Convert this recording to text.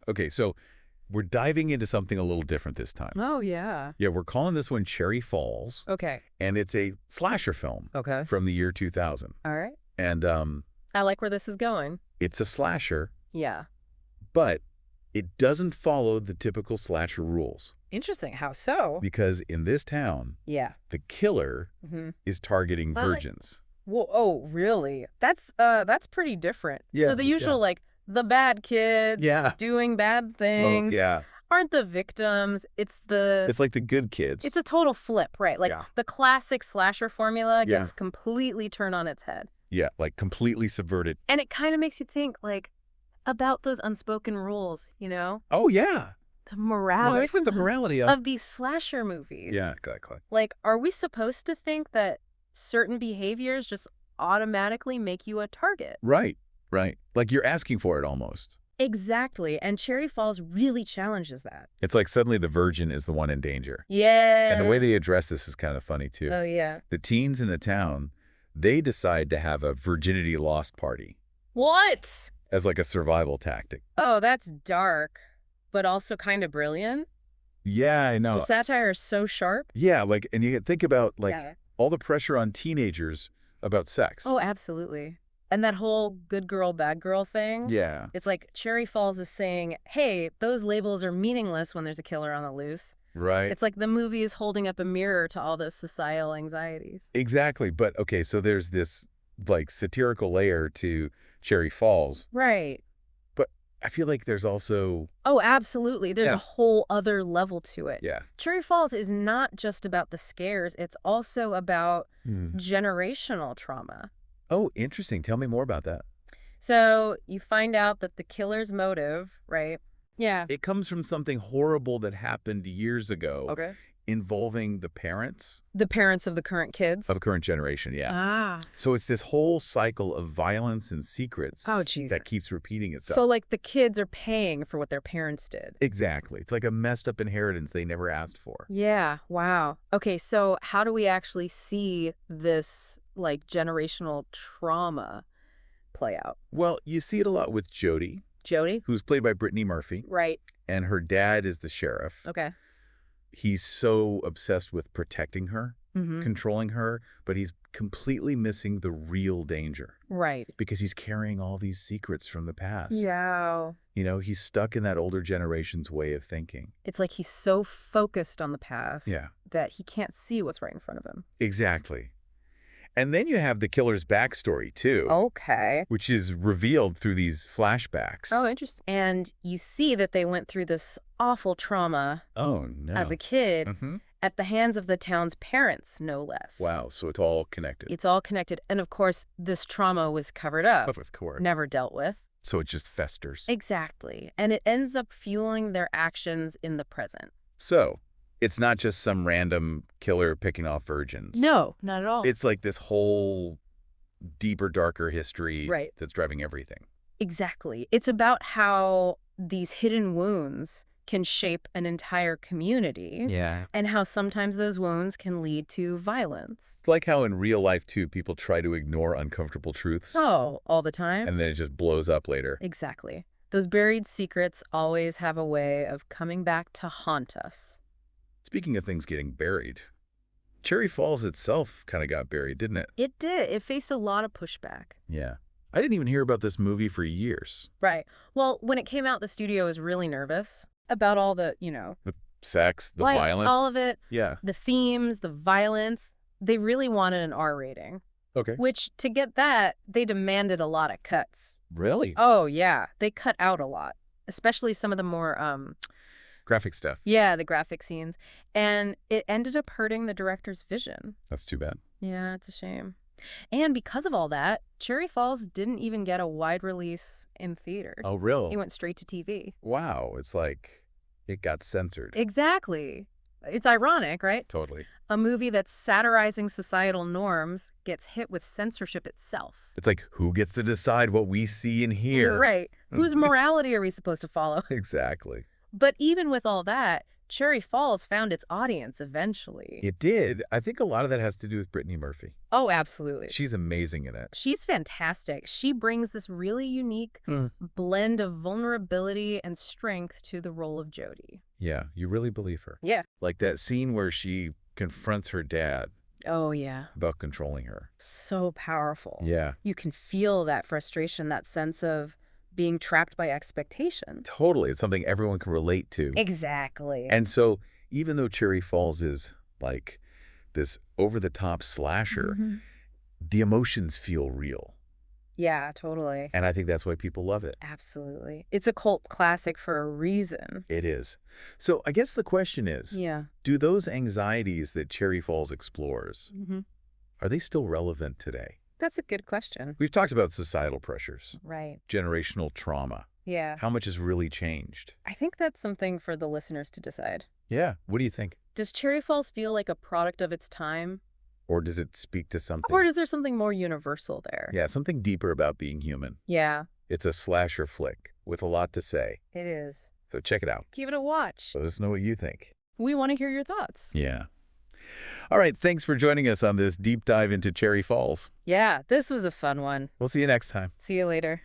Okay, so we're diving into something a little different this time. Oh, yeah. Yeah, we're calling this one Cherry Falls, Okay. and it's a slasher film Okay. from the year 2000. All right. And I like where this is going. it's a slasher, Yeah. but it doesn't follow the typical slasher rules. Interesting. How so? Because in this town, Yeah. the killer is targeting What? virgins. Whoa, oh, really? That's pretty different. Yeah, So the usual, yeah. like, the bad kids Yeah. doing bad Oh, things yeah. aren't the victims. It's It's like the good kids. a total flip, right? Like, Yeah. the classic slasher formula Yeah. gets completely turned on its head. Yeah, like completely subverted. And it kind of makes you think, like, about those unspoken rules, you know? Oh, yeah. The Well, morality even the morality of these slasher movies. Yeah, exactly. Like, are we supposed to think that certain behaviors just automatically make you a target? Right, right. Like you're asking for it almost. Exactly. And Cherry Falls really challenges that. It's like suddenly the virgin is the one in danger. Yeah. And the way they address this is kind of funny, too. Oh, yeah. The teens in the town, they decide to have a virginity lost party What? as like a survival tactic. Oh, that's dark, but also kind of brilliant. Yeah, I know. The satire is so sharp. Yeah, like, and you think about, like, Yeah. all the pressure on teenagers about sex. Oh, absolutely. And that whole good girl, bad girl thing. Yeah. It's like Cherry Falls is saying, hey, those labels are meaningless when there's a killer on the loose. Right. It's like the movie is holding up a mirror to all those societal anxieties. Exactly. But, okay, so there's this, like, satirical layer to Cherry Falls. Right. But I feel like there's also... Oh, absolutely. There's Yeah. a whole other level to it. Yeah. Cherry Falls is not just about the scares. It's also about generational trauma. Oh, interesting. Tell me more about that. So you find out that the killer's motive, right? Yeah. It comes from something horrible that happened years ago Okay. involving the parents The parents of the current kids. of the current generation, yeah. Ah. So it's this whole cycle of violence and secrets Oh, jeez. that keeps repeating itself. So, like, the kids are paying for what their parents did. Exactly. It's like a messed up inheritance they never asked for. Yeah. Wow. Okay, so how do we actually see this, like, generational trauma play out? Well, you see it a lot with Jody, Jody? who's played by Brittany Murphy, Right. and her dad is the sheriff. Okay. He's so obsessed with protecting her, Mm-hmm. controlling her, but he's completely missing the real danger Right. because he's carrying all these secrets from the past. Yeah. You know, he's stuck in that older generation's way of thinking. It's like he's so focused on the past Yeah. that he can't see what's right in front of him. Exactly. And then you have the killer's backstory, too, Okay. which is revealed through these flashbacks. Oh, interesting. And you see that they went through this awful trauma Oh, no. as a kid Mm-hmm. at the hands of the town's parents, no less. Wow, so it's all connected. It's all connected. And of course, this trauma was covered up, Of course. never dealt with. So it just festers. Exactly. And it ends up fueling their actions in the present. So it's not just some random killer picking off virgins. No, not at all. It's like this whole deeper, darker history Right. that's driving everything. Exactly. It's about how these hidden wounds can shape an entire community. Yeah. And how sometimes those wounds can lead to violence. It's like how in real life, too, people try to ignore uncomfortable truths. Oh, all the time? And then it just blows up later. Exactly. Those buried secrets always have a way of coming back to haunt us. Speaking of things getting buried, Cherry Falls itself kind of got buried, didn't it? It did. It faced a lot of pushback. Yeah. I didn't even hear about this movie for years. Right. Well, when it came out, the studio was really nervous about all the, you know, The sex, the like, violence. all of it, Yeah. the themes, the violence. They really wanted an R rating, Okay. which to get that, they demanded a lot of cuts. Really? Oh, yeah. They cut out a lot, especially some of the more, Graphic stuff. yeah, the graphic scenes. And it ended up hurting the director's vision. That's too bad. Yeah, it's a shame. And because of all that, Cherry Falls didn't even get a wide release in theaters. Oh, real? It went straight to TV. Wow. It's like it got censored. Exactly. It's ironic, right? Totally. A movie that's satirizing societal norms gets hit with censorship itself. It's like, who gets to decide what we see and hear? Right. Whose morality are we supposed to follow? Exactly. But even with all that, Cherry Falls found its audience eventually. It did. I think a lot of that has to do with Brittany Murphy. Oh, absolutely. She's amazing in it. She's fantastic. She brings this really unique Mm. blend of vulnerability and strength to the role of Jodie. Yeah, you really believe her. Yeah. Like that scene where she confronts her dad Oh, yeah. about controlling her. So powerful. Yeah. You can feel that frustration, that sense of being trapped by expectations. Totally. It's something everyone can relate to. Exactly. And so even though Cherry Falls is like this over-the-top slasher, Mhm. the emotions feel real. Yeah, totally. And I think that's why people love it. Absolutely. It's a cult classic for a reason. It is. So I guess the question is, Yeah. do those anxieties that Cherry Falls explores, Hmm. are they still relevant today? That's a good question. We've talked about societal pressures, Right. generational trauma. Yeah. How much has really changed? I think that's something for the listeners to decide. Yeah. What do you think? Does Cherry Falls feel like a product of its time? Or does it speak to something? Or is there something more universal there? Yeah, something deeper about being human. Yeah, It's a slasher flick with a lot to say. it is. So check it out. Give it a watch. Let us know what you think. We want to hear your thoughts. Yeah. All right. Thanks for joining us on this deep dive into Cherry Falls. Yeah, this was a fun one. We'll see you next time. See you later.